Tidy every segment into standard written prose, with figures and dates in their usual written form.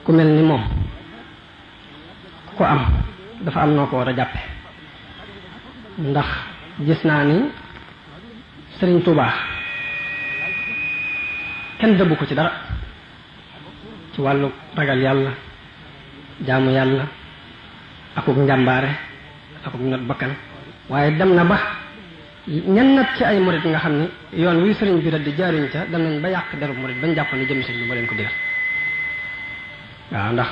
ku mel ni moom ku am dafa am noo ko war a jàppe ndax gis naa ni Sëriñ Tuubaa kenn dëbbu ko ci dara ci wàllu ragal yàlla jaamu yàlla akuk njàmbaare akuk not bakkan waaye dem na ba ñennat ci ay murit nga xam ni yoon wi sëriñ bi di jaaruñ ca dem nañ ba yàq deru murit bañ jàpp ni jëm sëriñ bi moo leen ko digal waaw ndax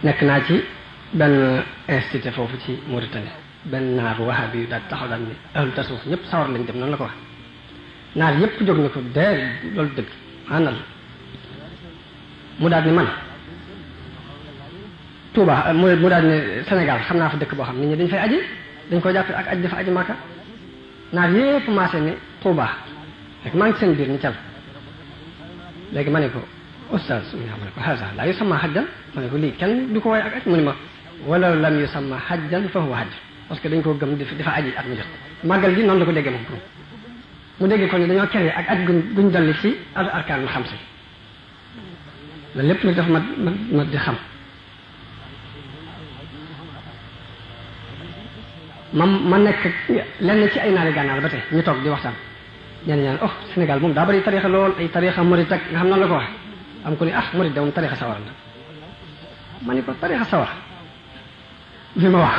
nekk naa ci benn institut foofu ci Mauritanie benn naar wahabi yu daal taxaw daal ni ahlu tasawuf ñëpp sawar lañ dem noonu la ko wax naar yëpp jóg ni ko dee loolu dëgg àndal mu daal ni man Touba mu daal ni Sénégal xam naa fa dëkk boo xam nit ñi dañ fay aji dañ ko jàppe ak aj dafa aji Màkka naar yëpp maase ni Touba rek maa ngi seen biir ni cal léegi ma ne ko oustaz mu ne ma ne ko haza laa yusamma hajjan ma ne ko lii kenn du ko waaye ak aj mu ne ma wala lam yusamma hajjan fa huwa hajj parce que dañ koo gëm dafa aji at mu jot màggal gi noonu la ko déggee moom mu dégg ko ni dañoo kere ak aj guñ dolli ci al arkaanul xamsa loolu lépp nag dafa ma di xam ma nekk lenn ci ay naari gànnaar ba tey ñu toog di waxtaan ñenn ñaan oh Sénégal moom daa bari tarixa lool ay tarixa murit ak nga xam noonu la ko wax am ko ni ah murit da moom tarixa sawar la ma ne ko tarixa sawar li ma wax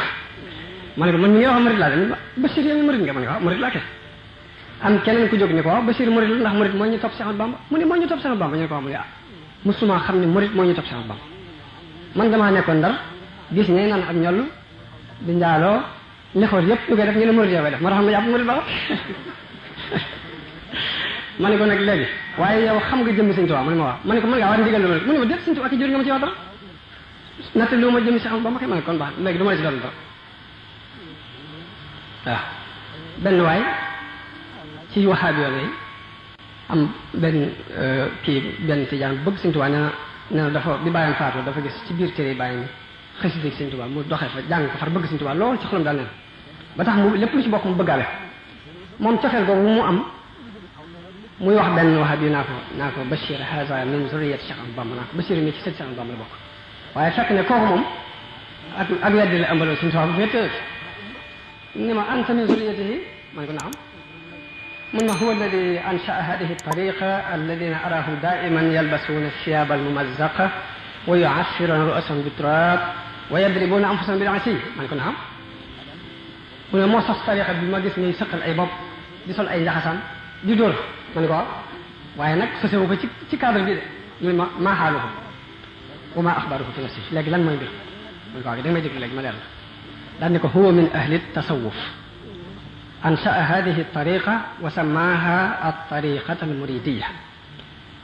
ma ne ko man mi ngi wax murit laa dem Bachir yow murit nga ma ne ko waaw murit laa kay am keneen ku jóg ni ko waaw Bachir murit la ndax murit moo ñu topp Seex Ahmadu Bamba mu ne moo ñu topp Seex Ahmadu Bamba ñu ne ko waaw mu ne ah musuma xam ne murit moo ñu topp Seex Ahmadu Bamba man damaa nekkoon Ndar gis ñay naan ak ñollu di njaaloo lexoor yëpp ñu koy def ñu ne murit yow koy def ma tax ma jàpp murit ba ma ne ko nag léegi waaye yow xam nga jëmmi Sëñ Tuubaa mu ne ma waaw ma ne ko mën ngaa war ndigal lu ma mu ne ma déet Sëñ Tuubaa ki jur nga ma ci wax dara natt lu ma jëmmi Seex Ahmadu Bamba kay ma ne kon baax léegi du ma la ci dolli dara waaw benn waay ci waxaabi yoon yi am benn benn tijaan bëgg Sëñ Tuubaa nee na dafa bi bàyyam faatu dafa gis ci biir téere bàyyi mi xasida Sëñ Tuubaa mu doxee fa jàng ko far bëgg Sëñ Tuubaa lool ci xolam daal neen ba tax mu lépp lu ci bokk mu bëggaale moom cofeel googu mu am muy wax benn waxaabi yu naa ko Bachir haza min zurriyati Cheikh Ahmadou Bamba naa ko Bachir mi ci sët Cheikh Ahmadou Bamba la bokk waaye fekk ne kooku moom ak weddi la ëmbaloo Sëñ Tuubaa bu féetee ni ma anta min zurriyatihi man ko naam mun ma huwa alladi anshaa hadihi tariqa alladina arahum daiman yalbasuna thiyaba almumazzaqa wa yu'affiruna ru'asahum biturab wa yadribuna anfusahum bil asi man ko naam mu ne moo sos tariqa bi ma gis ñuy sëqal ay bopp di sol ay njaxasaan di dóor man ko waaye nag sosewu ko ci cadre bi de ñu ma maa xaaluhu wa maa axbaaruhu fi nafsi léegi lan mooy mbir man ko da nga may déglu léegi ma leer la daan ne ko huwa min ahli tasawuf anshaa hadihi tariqa wa sammaha at-tariqata al-muridiyya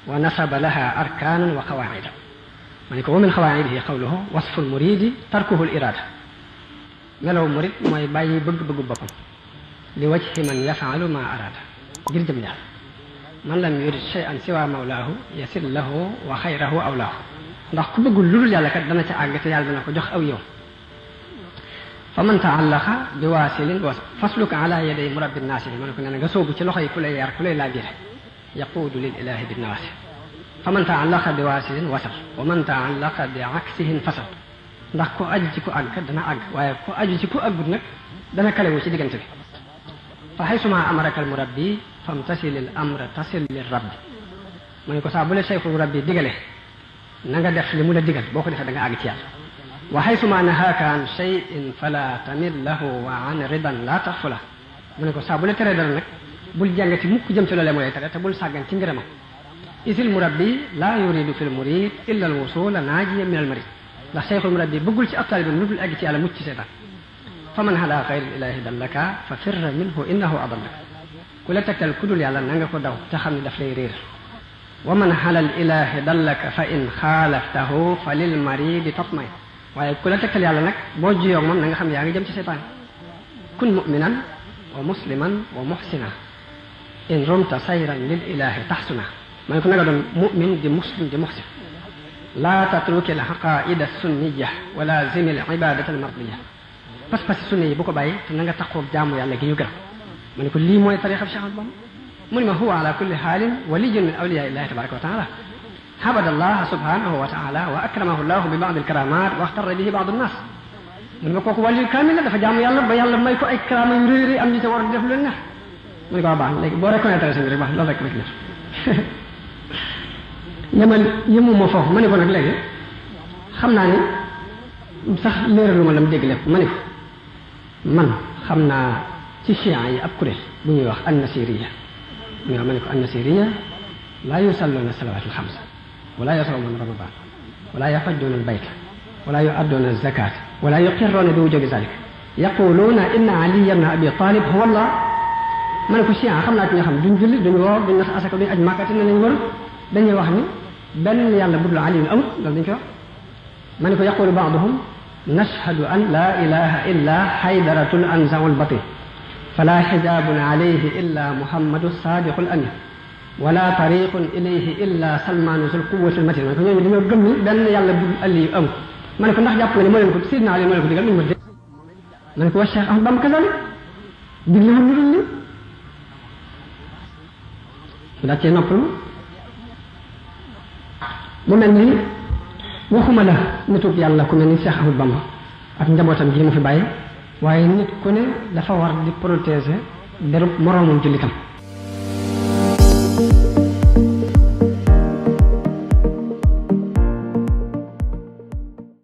wa nasaba laha arkanan wa qawaida ma ne ko wa min qawaidihi qawluhu wasfu al-muridi tarkuhu al-irada melaw murid mooy bàyyi bëgg-bëggu boppam li wajhi man yafalu ma arada ngir jëm yàlla man lam yurid shay'an siwa mawlaahu yasil lahu wa xayrahu awlaahu ndax ku bëggul lu dul yàlla kat dana ca àgg te yàlla dana ko jox aw yow fa man taallaqa bi waasilin fasluka ala yaday murabbi naasili ma ne ko nee na nga soobu ci loxo yi ku lay yar ku lay laabire yaquudu lil ilahi bi nawaasi fa man taallaqa bi waasilin wasal wa man taallaqa bi aksihin fasal ndax ku aju ci ku àgg dana àgg waaye ku aju ci ku àggut nag dana kalewu ci diggante bi fa xaysuma amaraka al murabbi famtasil al amra tasil lir rabbi ma ne ko saa bu la cheikhul murabbi digale na nga def li mu la digal boo ko defee da nga àgg ci yàlla wa xaysuma nahaaka an shay'in fala tamil lahu wa an ridan la taxfula mu ne ko saa bu la teree dara nag bul jàngati mukk jëm ci loolee mu lay tere te bul sàggan ci ngërëmam isil murabbi la yuridu fil murid illa al wusula naajiya min al marid ndax cheikhul murabbi bëggul ci ab taalibe lu dul egg ci yàlla mucc ci seetaan fa man ala xayri ilahi dallaka fa firra minhu innahu adallaka ku la tegtal ku dul yàlla na nga ko daw te xam ne daf lay réer wa man ala al ilahi dallaka fa in xaalaftahu fa lil maridi tatmay waaye ku la tegtal yàlla nag boo jiyoog moom na nga xam yaa ngi jëm ci seetaan kun muminan wa musliman wa muhsina in rumta sayran lil ilahi taxsuna ma ne ko na nga doon mumin di muslim di muhsin laa tatruki al aqaida sunniya wa lazimi al ibadata al mardiya pas-pas sunni yi bu ko bàyyi te na nga taxoog jaamu yàlla gi ñu gërëm ma ne ko lii mooy tariqa Cheikh Ahmadou Bamba mu ne ma huwa ala kulli xaalin waliyun min awliya illahi tabaraka wa taala habada allah subhanahu wa taala wa akramahu llahu bi ba'd al-karamat wa axtarra bihi ba'd an-nas mu ne ma kooku wàllu kaamil la dafa jaamu yàlla ba yàlla may ko ay karaama yu rëy rëy am ñu sa war a def lu neex mu ne ko baax léegi boo reconnaître sëñ bi rek baax loolu rek rek yemuma foofu ma ne ko nag léegi xam naa ni sax léeralu ma la mu dégg lépp ma ne ko man xam naa ci chiites yi ab kuréel bu ñuy wax an-nasiriya ma ne ko an-nasiriya laa yusalluuna salawaatul xamsa wala yasawmuuna ramadan wala yaxujjuuna albayta wala yuadduuna zakat wala yuqirruuna bi wujuubi zalik yaquluuna inna aliya bna abi talib huwa allah ma ne ko chiites xam naa ci nga xam duñ julli duñ woor duñ nas asaka duñ aj Makka te ne nañ war dañuy wax ni benn yàlla budul Ali amut loolu dañ ko wax ma ne ko yaqulu baaduhum nashhadu an la ilaha illa haydaratun anzaul batin fala xijabun alayhi illa muhammadu sadiqu al amin wala tariqun ilayhi illa salmanu sul quwwati al matin ma ne ko ñooñu dañoo gëm ni benn yàlla budul Ali amut ma ne ko ndax jàpp nga ne moo leen ko sidna Ali moo leen ko digal ñu ma dé ma ne ko wa Cheikh Ahmad Bamba kazalik digle woon ñu li mu daa cee noppalu mu mel ni waxuma la nitub yàlla ku mel ni Cheikh Ahmad Bamba ak njabootam gi mu fi bàyyi waaye nit ku ne dafa war di protéger derub moroomum jullitam